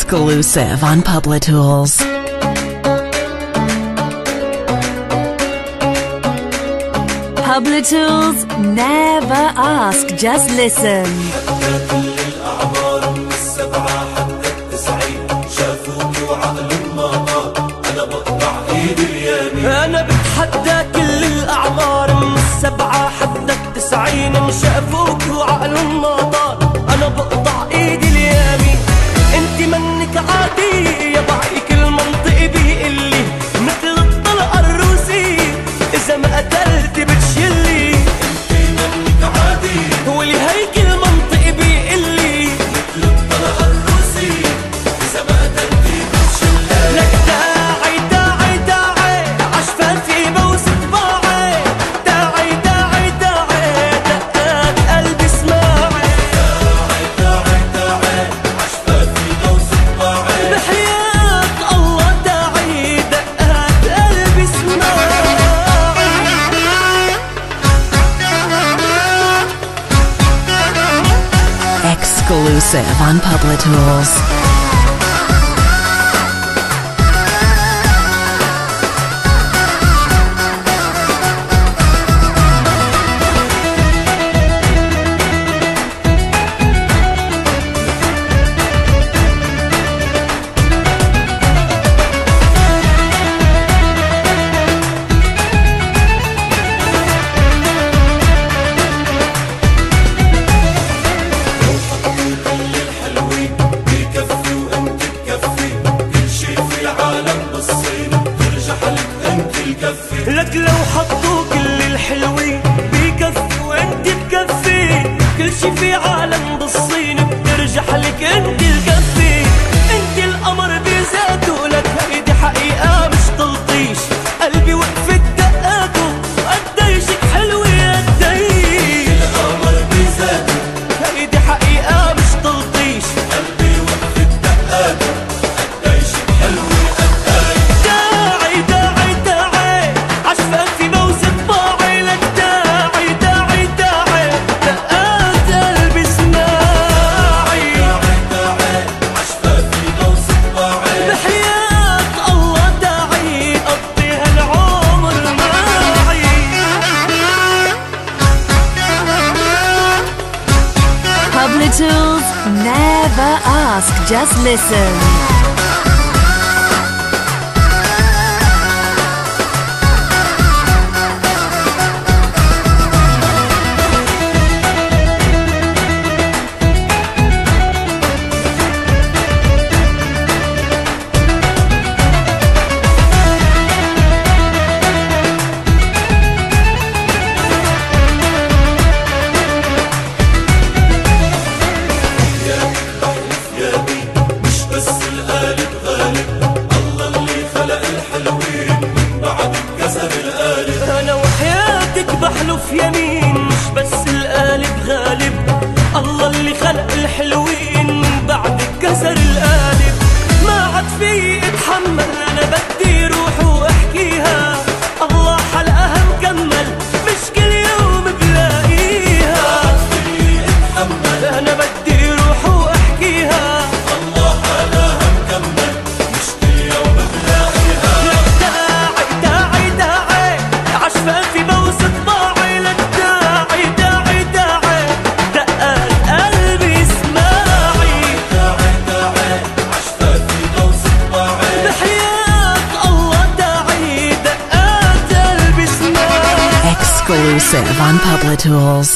Exclusive on Publitools. Publitools, never ask, just listen. أنا بتحدى كل الأعمار من 7 حتى 90 إن شافوك وعقلهم ما طار. أنا بقطع إيدي اليمين، أنت منك عادي يا ضعيك المنطق بيقلي مثل الطلقة الروسية، إذا ما قتلت بتشلي. أنت منك عادي ولهيك المنطق بيقلي مثل الطلقة الروسية، إذا ما قتلت بتشلي. لك داعي داعي داعي عشفافي بوس طباعي، داعي داعي داعي دقات قلبي اسماعي، داعي داعي داعي عشفافي بوس طباعي، بحياة الله داعي دقات قلبي اسماعي. Exclusive on Publitools. لك لو حطوا كل الحلوين بكفي وانت بكفي، كل شي في عالم بالصين بترجح لك انت الكفي. انت القمر بذاته، لك هيدي حقيقة مش تلطيش، قلبي وقفت دقاته وقديشك حلوة قديش. القمر بذاته، هيدي حقيقة مش تلطيش، قلبي وقفت دقاته قديشك حلوة قديش. داعي داعي داعي عشفافي بوس طباعي، لك داعي داعي داعي دقات قلبي اسماعي، داعي داعي عشفافي بوس طباعي، بحياة الله داعي قضي هالعمر معي. Publitools, never ask, just listen. مش بس القالب غالب، الله اللي خلق الحلوين من بعد كسر القالب. أنا وحياتك بحلف يمين، مش بس القالب غالب، الله اللي خلق الحلوين من بعد كسر القالب. ما عاد في اتحمل، أنا بدي روح واحكيها، الله حلقها مكمل مش كل يوم بلاقيها. ما عاد في اتحمل، أنا بدي روح واحكيها، الله حلقها مكمل مش كل يوم بلاقيها. لك داعي داعي داعي عشفافي بوس طباعي، لك داعي داعي داعي دقات قلبي اسماعي، داعي داعي عشفافي بوس طباعي، بحياة الله داعي دقات قلبي اسماعي. Exclusive on Publitools.